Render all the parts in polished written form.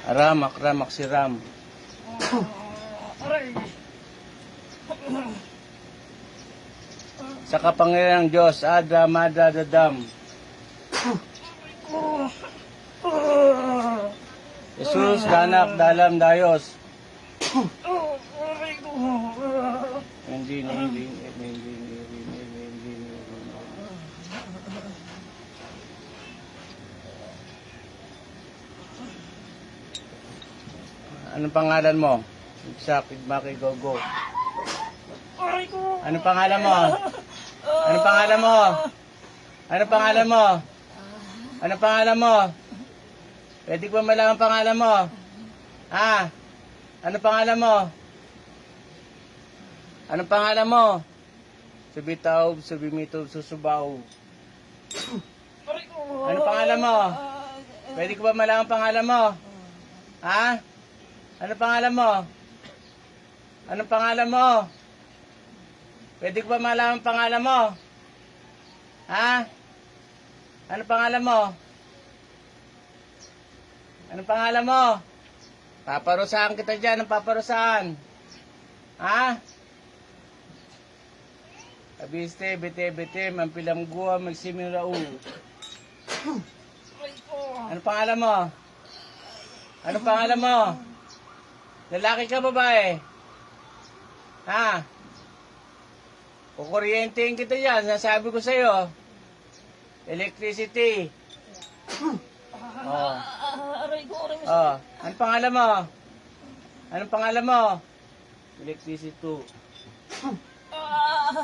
Ramak, ramak si Ram. Sa kapangyarihan ng Diyos, Adra, Madra, Dadam. Jesus, Danak, Dalam, Dayos. Hindi. Anong pangalan mo? Sakit, Maki, Gogo. Anong pangalan mo? Anong pangalan mo? Anong pangalan mo? Anong pangalan mo? Pwede ko ba malaman ang pangalan mo? Ha? Anong pangalan mo? Anong pangalan mo? Subitaw, subimitaw, susubaw. Anong pangalan mo? Pwede ko ba malaman ang pangalan mo? Ha? Anong pangalan mo? Anong pangalan mo? Pwede ko ba malaman ang pangalan mo? Ha? Anong pangalan mo? Anong pangalan mo? Paparusahan kita dyan. Anong paparusahan? Ha? Abiste, bete, mampilamgua, magsiming rao. Anong pangalan mo? Anong pangalan mo? Lalaki ka, babae? Ha? Kukuryentein kita yan. Nasabi ko sa'yo. Electricity. Oh. Oh. Anong pangalan mo? Anong pangalan mo? Electricity 2.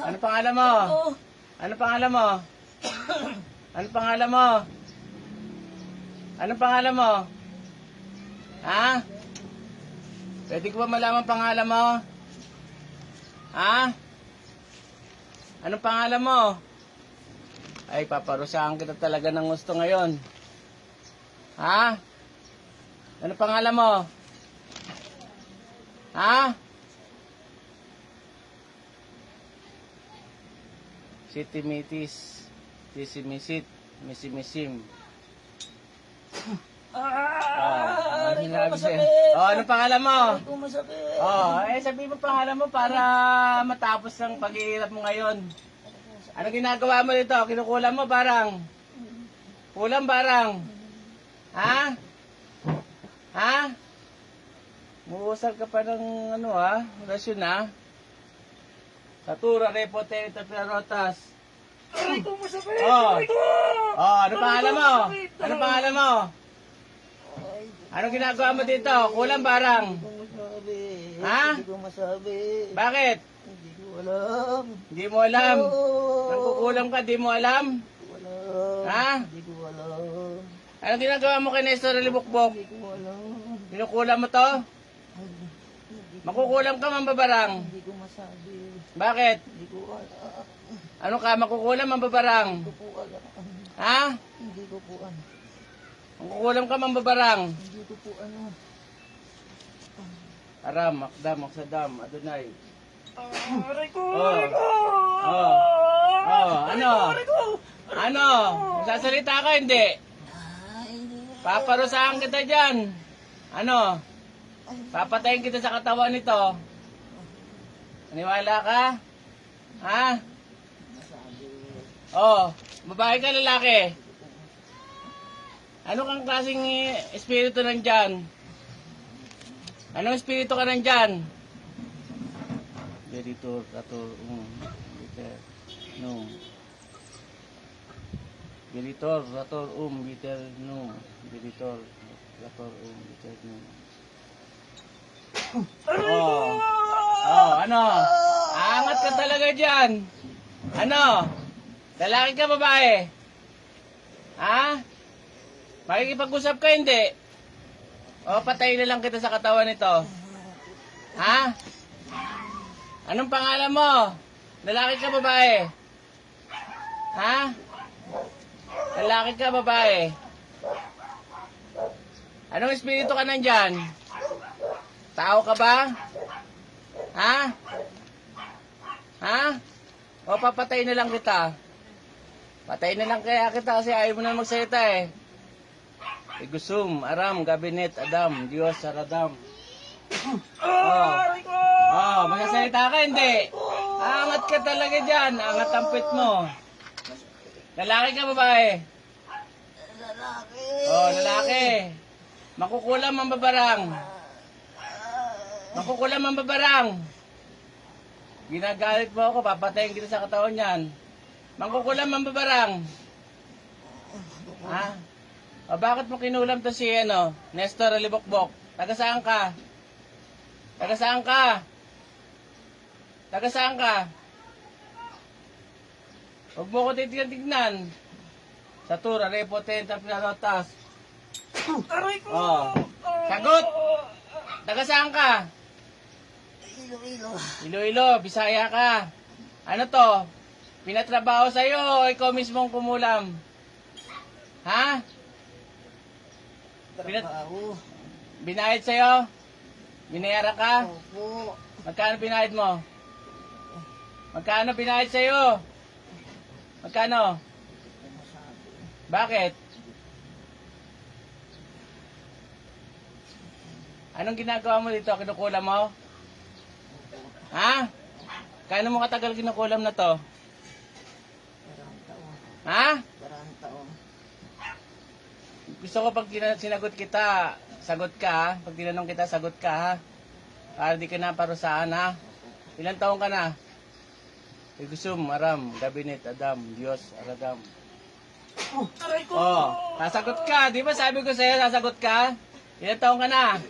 Anong pangalan mo? Anong pangalan mo? Anong pangalan mo? Anong pangalan mo? Ha? Pwede ko ba malaman pangalan mo? Ha? Anong pangalan mo? Ay, paparusahan kita talaga ng gusto ngayon. Ha? Anong pangalan mo? Ha? Sitimitis, tisimisit, misimisim. Sinabi sa'yo. Oh, anong pangalan mo? Oh, sabihin mo pangalan mo para matapos ang paghihirap mo ngayon. Ano ginagawa mo dito? Kinukulam mo barang? Kulam barang? Ha? Ha? Muusal ka pa ng ano rasyon Satura, repote, tapirotas. Aray ko, masakit! Oh. Aray ko! Oh, ano pangalan mo? Ano pangalan mo? Anong ginagawa mo dito? Kulang barang? Hindi ko masabi. Ha? Hindi ko masabi. Bakit? Hindi ko alam. Hindi mo alam? Nangkukulam ka, di mo alam? Hindi ko alam. Ha? Hindi ko alam. Anong ginagawa mo kay Nestor Libukbok? Hindi ko alam. Kinukulam mo to? Makukulam ka, mambabarang? Hindi ko masabi. Bakit? Hindi ko alam. Ano ka, makukulam, mambabarang? Hindi ko po alam. Ha? Hindi ko po alam. Makukulam ka, mambabarang? Hindi ko po ano. Aram, Makdam, Maksadam, Adonai. Aray ko! Oh. Aray ko! Oh, ano? Aray ko! Ano? Sasalita ka, hindi? Paparusahan kita dyan. Ano? Papatayin kita sa katawan nito. Naniwala ka? Ha? Oh, babae ka, lalaki? Ano kang klaseng espiritu nandyan? Anong espiritu ka nandyan? Geritor, Rator, Bitter, no. Geritor, Rator, Bitter, no. Geritor, Rator, Bitter, no. Oh, ano? Angat ka talaga dyan. Ano? Lalaki ka, babae? Ha? Makikipag-usap ka, hindi? O, patayin na lang kita sa katawan nito. Ha? Anong pangalan mo? Lalaki ka, babae? Ha? Lalaki ka, babae? Anong espiritu ka nandyan? Tao ka ba? Ha? Ha? O, papatayin na lang kita. Patayin na lang kaya kita kasi ayaw mo na magsalita eh. Igusum, Aram, Gabinet, Adam, Diyos, Aradam. Aray ko! Magsasalita ka, hindi. Angat ka talaga dyan. Angat ang pit mo. Lalaki ka, babae? Lalaki! Lalaki. Makukulam ang babarang. Makukulam ang babarang. Ginagalit mo ako, papatayin kita sa katawan yan. Makukulam ang babarang. Ha? Bakit mo kinulam to si, Nestor Alibokbok? Taga saan ka? Taga saan ka? Taga saan ka? Huwag mo ko titignan. Sa tura, repotenta, pinarotas. Aray ko! Sagot! Taga saan ka? Iloilo. Iloilo, Bisaya ka. Ano to? Pinatrabaho sa'yo o ikaw mismong kumulam? Ha? Trabaho. Binayad sa'yo? Binayara ka? Opo. Magkano binayad mo? Magkano binayad sa'yo? Magkano? Bakit? Anong ginagawa mo dito? Kinukulam mo? Ha? Kano mo katagal kinukulam na to? 40 taon. Ha? 40 taon. Gusto ko pag sinagot kita, sagot ka ha? Pag tinanong kita, sagot ka ha? Para di ka na parusahan ha? Ilang taon ka na? Igusum, Aram, Gabinet, Adam, Diyos, Aradam. Aray ko! Sasagot ka. Di ba sabi ko sa'yo, sasagot ka? Ilang taon ka na?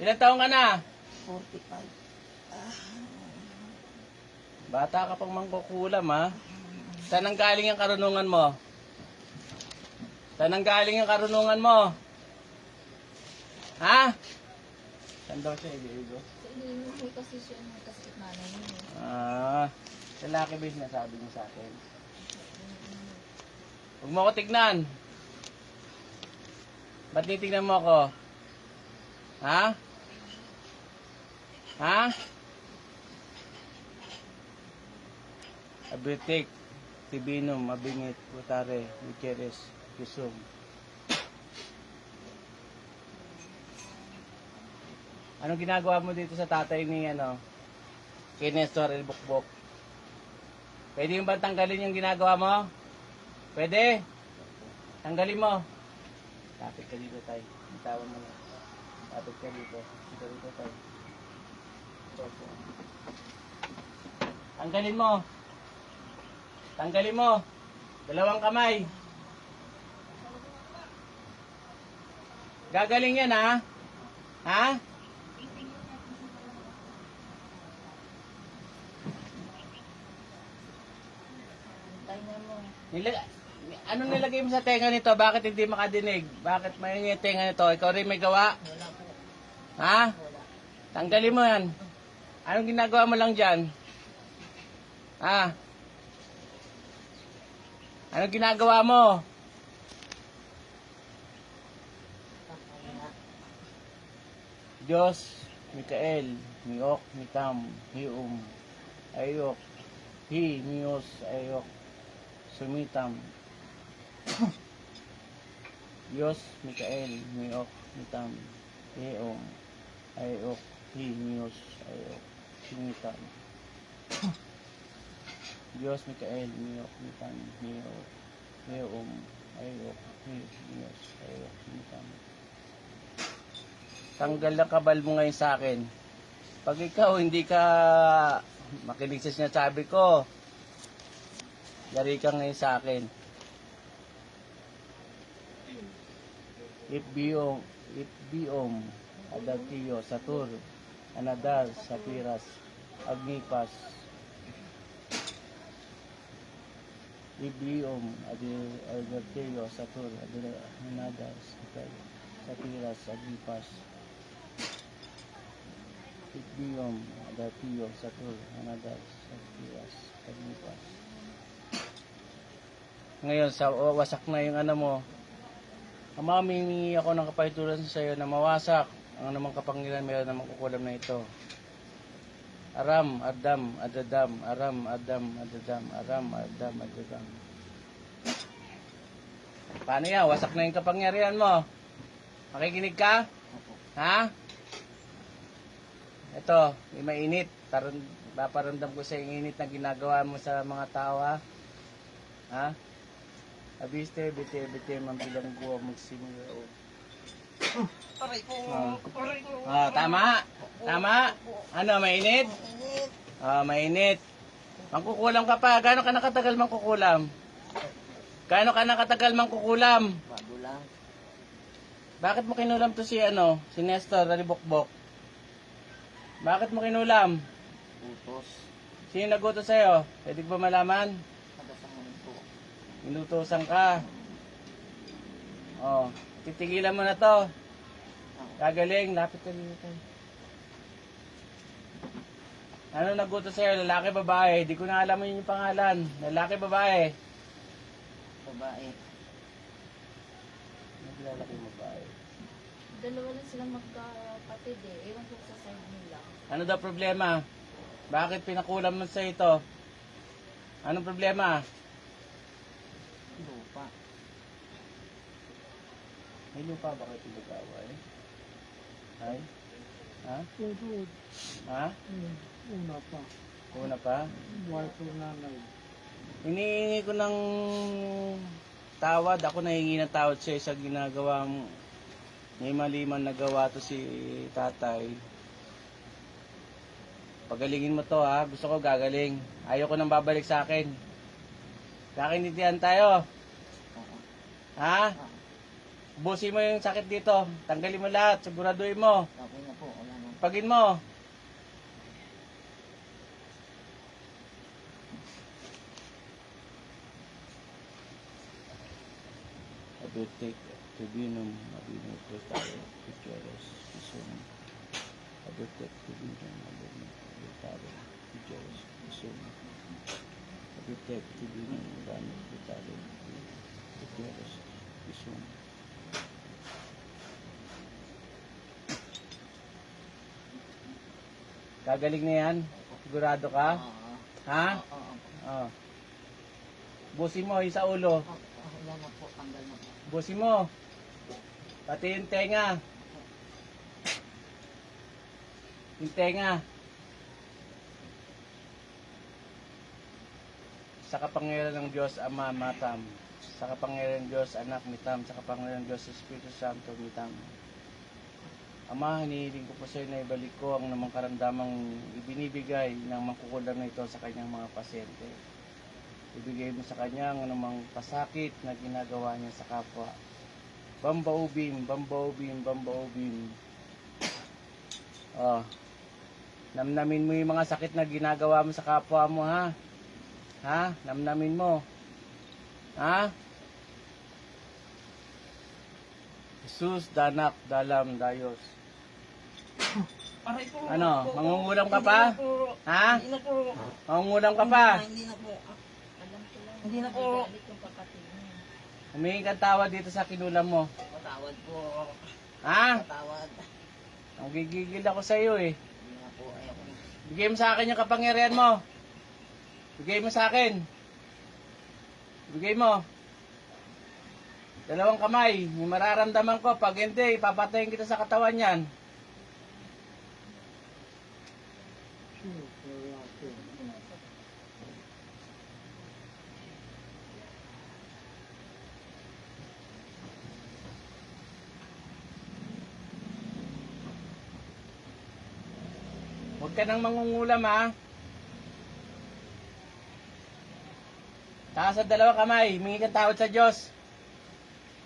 Ilang taon ka na? 45. Bata ka pang mangkukulam ha? Saan ang galing ang karunungan mo? Saan ang galing ang karunungan mo? Ha? Saan daw siya, Igo? Hindi kasi siya nagkasakit nanay niya. Lalaki ba yung sinasabi mo sa akin? Huwag mo ako tignan. Ba't titignan mo ako? Ha? Ha? Abritik, Tibinum, Mabingit, Butare, Micheres, Kisum. Anong ginagawa mo dito sa tatay ni kay Nestor Elbukbok? Pwede yung ba tanggalin yung ginagawa mo? Pwede? Tanggalin mo. Lapit ka dito, tay. Bitawan mo na. Lapit ka dito. Dito, tay. Ito. Tanggalin mo. Tanggalin mo. Dalawang kamay. Gagaling yan, ha? Ha? Anong nilagay mo sa tenga nito? Bakit hindi makadinig? Bakit may yung tenga nito? Ikaw rin may gawa? Wala po. Ha? Wala. Tanggalin mo yan. Anong ginagawa mo lang dyan? Ha? Anong ginagawa mo? Diyos, Mikael, Miok, Mitam, Hium, Ayok, Hi, Mios, Ayok, Sumitam. Diyos, Mikael, Miok, Mitam, Hium, Ayok, Hi, Mios, Ayok, Sumitam. Diyos, Mikael, Miok, Mitam, Hium, Ayok, Hi, Mios, Ayok, Sumitam. Tanggal na kabal mo ngayon sa akin. Pag ikaw hindi ka makinig sa sinasabi ko, lari ka ngayon sa akin. Itbiom, Adaltiyo, Satur, Anadar, Sapiras, Agnipas. Itbiom, Adaltiyo, Satur, Anadar, Sapiras, Agnipas. Itbiom, Adaltiyo, Satur, Anadar, Sapiras, Agnipas. Ngayon, wasak na yung mo. Ama, humingi ako ng kapahitulan sa iyo na mawasak ang namang kapangyarihan meron namang kukulam na ito. Aram, Adam, Adadam, Aram, Adam, Adadam, Aram, Adam, Adadam. Paano yan? Wasak na yung kapangyarihan mo. Makikinig ka? Opo. Ha? Ito, may mainit. Paparamdam ko sa init na ginagawa mo sa mga tao, ha? Ha? Abiste, bite, mambilang buwa magsimula. Aray ko. Aray ko. Tama. Tama. Ano, mainit? Init. Mainit. Mangkukulam ka pa. Gaano ka nakatagal mangkukulam? Gaano ka nakatagal mangkukulam? Bago lang. Bakit mo kinulam to si si Nestor Ralibokbok? Bakit mo kinulam? Utos. Sino nagutos sa'yo? Pwede ko ba malaman? Nagasangan po. Inutusan ka. Titigilan mo na to. Gagaling, lapit ka dito. Ano nagutos sa'yo? Lalaki, babae? Di ko na alam yung pangalan. Lalaki, babae? Babae. Lalaki, babae. Dalawa lang silang magkapatid eh. Ewan ko sa side nila. Ano daw problema? Bakit pinakulam mo sa ito? Anong problema? Lupa. May lupa ba kayo pinag-away? Ay? Ha? Ha? Una pa. Una pa? Buhay ko nanay. Hinihingi ko ng tawad. Ako nahingi ng tawad siya sa ginagawa mo. May maliman na gawa to si tatay. Pagalingin mo to, ha. Gusto ko gagaling. Ayaw ko nang babalik sa akin. Kakinitihan tayo. Oo. Ha? Busin mo yung sakit dito. Tanggalin mo lahat. Siguraduhin mo. Okay na po. Wala na. Pagin mo. Adutek, tribunum, mabino, tayo, picturos, isum. Adutek, tribunum, mabino, tayo, picturos, isum. Adutek, tribunum, mabino, tayo, picturos, isum. Gagaling na yan? Sigurado ka? Oo. Ha? Oo. Oh. Busin mo yung sa ulo. Wala na po. Tanggal na po. Busin mo. Pati yung tenga. Yung tenga. Sa kapangyarihan ng Diyos, Ama, Matam. Sa kapangyarihan ng Diyos, Anak, Mitam. Sa kapangyarihan ng Diyos, Espiritu Santo, Mitam. Ama, hinihiling ko po sa iyo na ibalik ko ang namang karamdamang ibinibigay ng mangkukulam na ito sa kanyang mga pasyente. Ibigay mo sa kanya ang namang pasakit na ginagawa niya sa kapwa. Bambaubim, bambaubim, bambaubim. Namnamin mo yung mga sakit na ginagawa mo sa kapwa mo, ha? Ha? Namnamin mo. Ha? Jesus, danak, dalam, dayos. Aray po. Ano? Mangungulam ka pa? Ha? Hindi na po. Mangungulam ka pa? Hindi na po. Alam ko lang. Hindi na po. Galit yung kapatid niya. Humingi kang tawad dito sa kinulam mo. Patawad po. Ha? Patawad. Ang gigigil ako sa iyo eh. Hindi na po. Ayoko na. Bigay mo sa akin yung kapangyarihan mo. Bigay mo sa akin. Bigay mo. 2 kamay. May mararamdaman ko. Pag hindi, papatayin kita sa katawan yan. Huwag ka nang mangungulam, ha. Taas sa 2 kamay. Humingi kang tawad sa Diyos.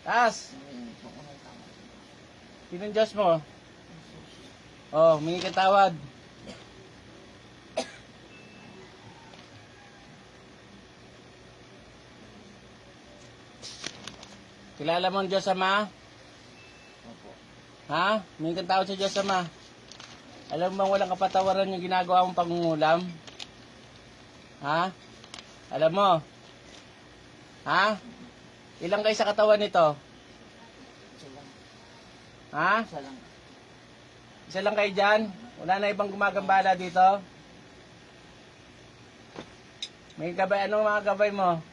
Taas. Hindi po ako ng tawad. Sinong Diyos mo? Oh, humingi kang tawad. Kilala mo ang Diyos Ama? Opo. Ha? Humingi kang tawad sa Diyos Ama. Alam mo bang walang kapatawaran yung ginagawa mong pangungulam? Ha? Alam mo? Ha? Ilang kayo sa katawan nito? Isa lang. Ha? Isa lang. Isa lang kayo dyan? Wala na ibang gumagambala dito? May gabay, anong mga gabay mo?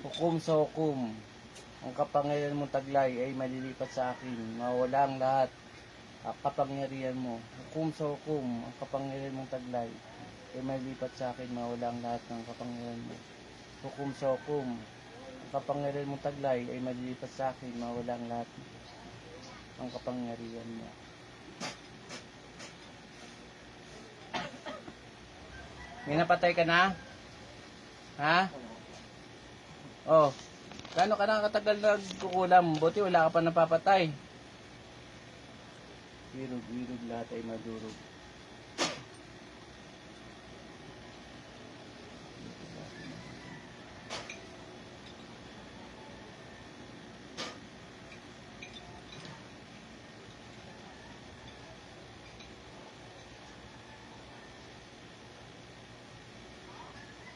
Hukom sa hukom. Ang kapangyarihan mong taglay ay malilipat sa akin. Mawala ang lahat. Ang kapangyarihan mo. Hukom sa hukom. Ang kapangyarihan mong taglay ay malilipat sa akin. Mawala ang lahat ng kapangyarihan mo. Hukom sa hukom. Ang kapangyarihan mong taglay ay malilipat sa akin. Mawala ang lahat ng kapangyarihan mo. May napatay ka na? Ha? Oh. Gaano ka na katagal nagkukulam? Buti wala ka pa napapatay. Wirog lahat ay madurog.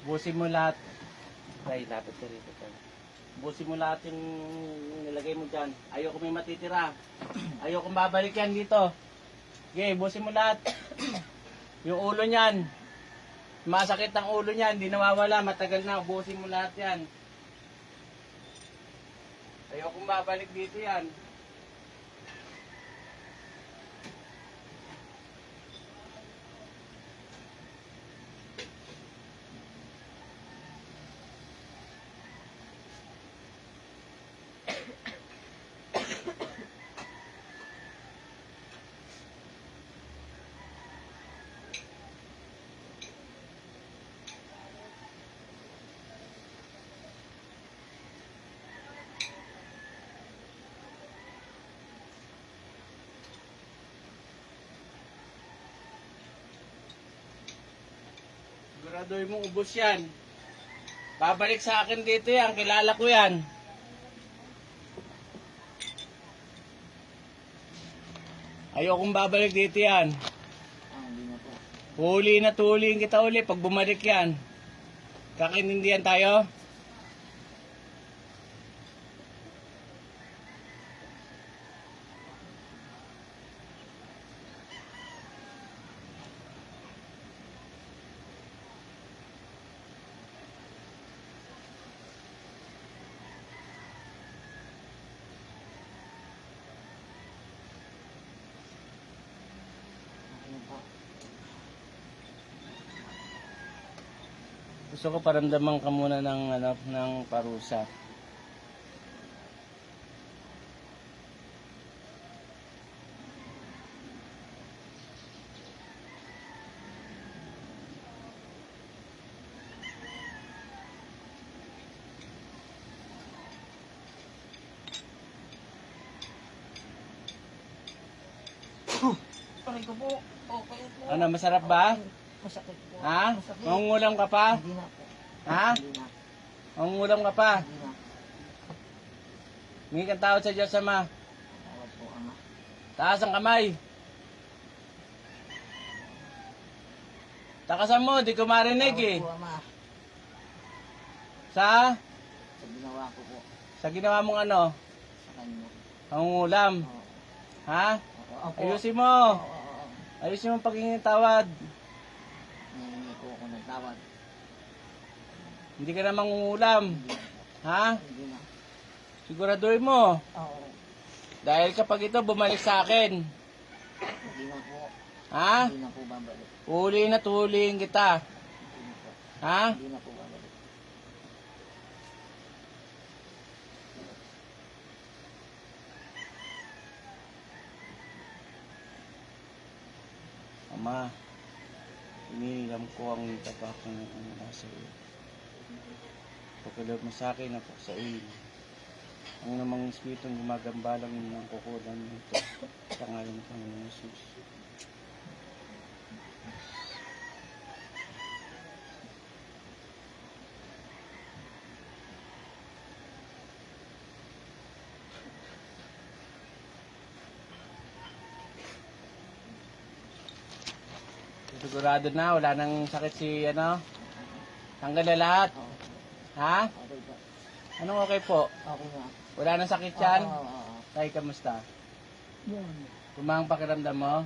Busin mo lahat. Ay, lapit ka rito. Busin mo lahat yung nilagay mo dyan. Ayoko may matitira. Ayoko babalik yan dito. Okay, busin mo lahat. Yung ulo niyan. Masakit ang ulo niyan. Hindi nawawala. Matagal na. Busin mo lahat yan. Ayoko babalik dito yan. Siguraduhin mo ubos yan. Babalik sa akin dito yan. Kilala ko yan. Ayokong babalik dito yan. Hindi na po. Huli na tuliin kita uli pag bumalik yan. Kakaintindihan tayo? Okay na po. Gusto ko paramdaman ka muna ng, ng parusa. Aray ko po. Okay po. Ano, masarap ba? Masakit po. Ha? Masakit. Mangungulam ka pa? Hindi na po. Ha? Hindi na. Mangungulam ka pa? Hindi na. Hingi kang tawad sa Diyos, Ama. Tawad po, Ama. Taas ang kamay. Takasan mo, di ko marinig eh. Tawad po, Ama. Sa? Sa ginawa ko po. Sa ginawa mong ano? Sa kanya. Mangungulam. Oo. Ha? Opo. Ayusin mo. Oo. Ayusin mo ang paghingi ng tawad. Nangingi po ako ng tawad. Hindi ka na mangungulam. Hindi na. Ha? Hindi na. Siguraduhin mo. Oo. Dahil kapag ito bumalik sa akin. Hindi na po. Ha? Hindi na po babalik. Uli na tuliin kita. Hindi na po. Ha? Hindi na po babalik. Ama, iniilam ko ang tabakang nasa iyo. Pagkaloob mo sa akin, ako sa iyo. Ang namang espiritong gumagambalang ng kukulan nito. Sa ngalan ng Panginoon Jesus. Sigurado na, wala nang sakit si ano? Tanggal na lahat. Oo. Ha? Okay po. Anong okay po? Okay na. Wala nang sakit yan? Oo. Tay, kamusta? Yan. Gumang pakiramdam mo?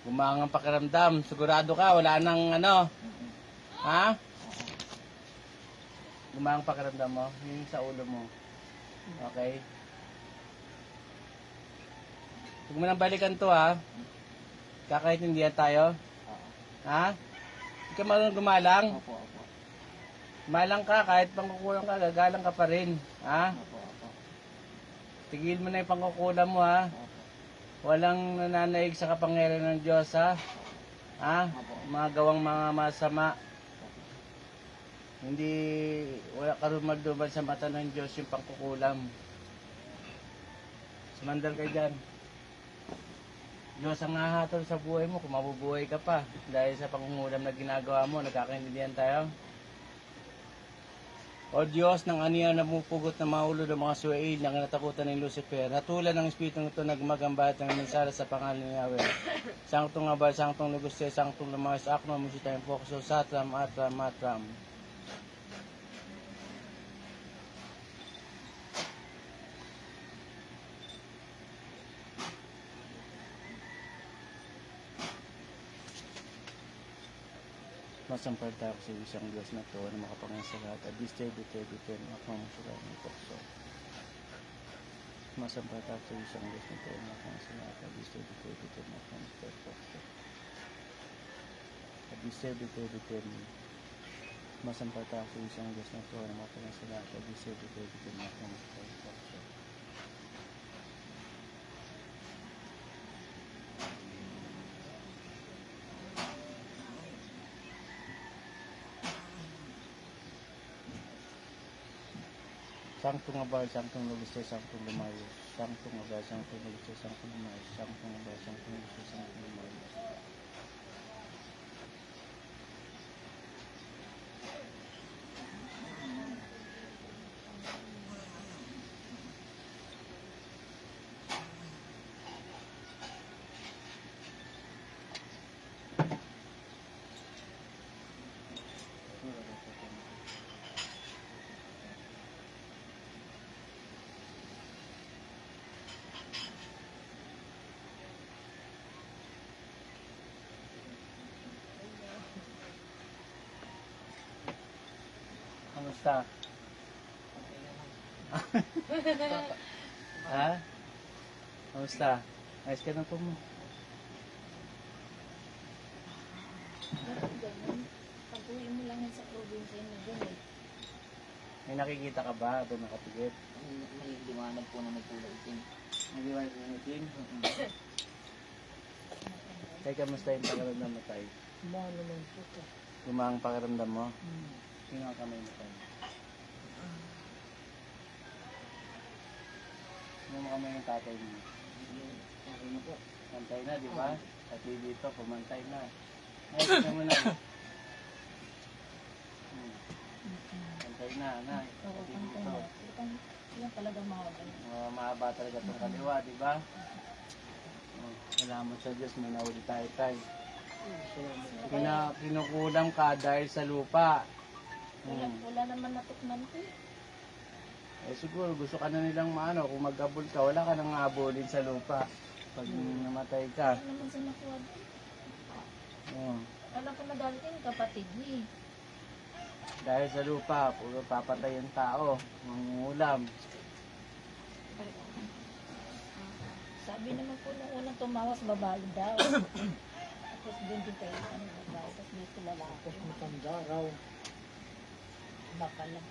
Gumang ang pakiramdam. Sigurado ka, wala nang ano? Ha? Gumaang pakiramdam mo, yung sa ulo mo. Okay? Huwag mo nang balikan to ha. Kakaintindihan tayo. Oo. Ha? Hindi ka marunong gumalang. Opo, opo. Gumalang ka, kahit pangkukulang ka, gagalang ka pa rin. Ha? Opo, opo. Tigil mo na yung pangkukulang mo ha. Opo. Walang nananaig sa kapangyarihan ng Diyos ha. Ha? Mga gawang mga masama. Hindi, wala ka rumalduman sa mata ng Diyos yung pangkukulam. Sumandal ka dyan. Diyos ang nahatol sa buhay mo kung mabubuhay ka pa. Dahil sa pangungulam na ginagawa mo, nagkakaintindihan tayo. O Diyos, ng aniya na pumupugot ng mga ulo ng mga suwail na kinatakutan ng Lucifer, hatulan ng Espiritu ito na gumagambat ng mensara sa pangalan ni Yahweh. Sangtong abal, sangtong luguste, sangtong lumayas, akno, musita yung fokuso, satram, atram, atram. Masampalta ako sa isang Diyos na to na makapangyarihan sa lahat. At this day, biten, ako ang sila ng tukso. Masampalta ako sa isang Diyos na to na makapangyarihan sa lahat. At this day, biten, ako ang sila ng tukso. At this day, biten, masampalta ako sa isang Diyos na to na makapangyarihan sa lahat. At this day, biten, ako ang sila ng tukso. Sangtong abal, sangtong luguste, sangtong lumayo. Sangtong abal, sangtong luguste, sangtong lumayo. Sangtong abal, sangtong luguste, sangtong lumayo. Kamusta? Ha? Kamusta? Ayos ka na po mo. Bakit ganun? Pag-uwi mo lang yan sa probinsya na doon eh. May nakikita ka ba doon nakatigit? May liwanag po na nagkulay itim. Hindi ba yung itim? Tay, kamusta yung pakiramdam mo tayo? Mahal naman po ito. Gumaang pakiramdam mo? Sino ang kamay mo tayo? Sino mo kamay ng tatay mo? Okay na po. Pantay na, di ba? Pati dito, pumantay na. Ay, tignan mo na. Pantay na, na. Oo, Pati pantay dito. na. Yan talaga mahaba. Mahaba talaga itong kaliwa, di ba? Salamat sa Diyos, may nauli tayo tayo. Kinukulam ka dahil sa lupa. Wala naman natukman ko eh. Eh siguro gusto ka na nilang maano, kung mag-abol ka, wala ka nang abulin sa lupa. Pag namatay ka. Wala naman sa nakuha doon. Oh. Alam ko na darating kapatid ni. Dahil sa lupa, puro papatay ang tao, mangungulam. Sabi naman po nung unang tumawas, babae daw. Tapos doon din kayo, ano, babae. Tapos dito lalaki. Tapos matanda raw. Baka lang.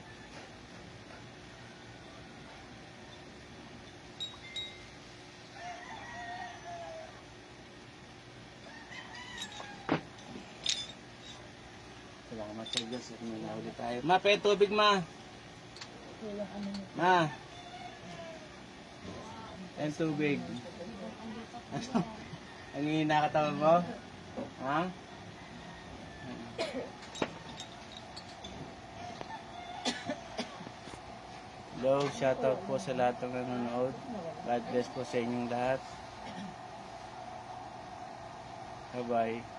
Salamat sa Diyos at may nauli tayo. Ma, pe, tubig ma. Walang ano nito. Ma. Yan tubig. Ang hinakatawan mo? Ha? Hello, shoutout po sa lahat ng nanonood. God bless po sa inyong lahat. Bye-bye.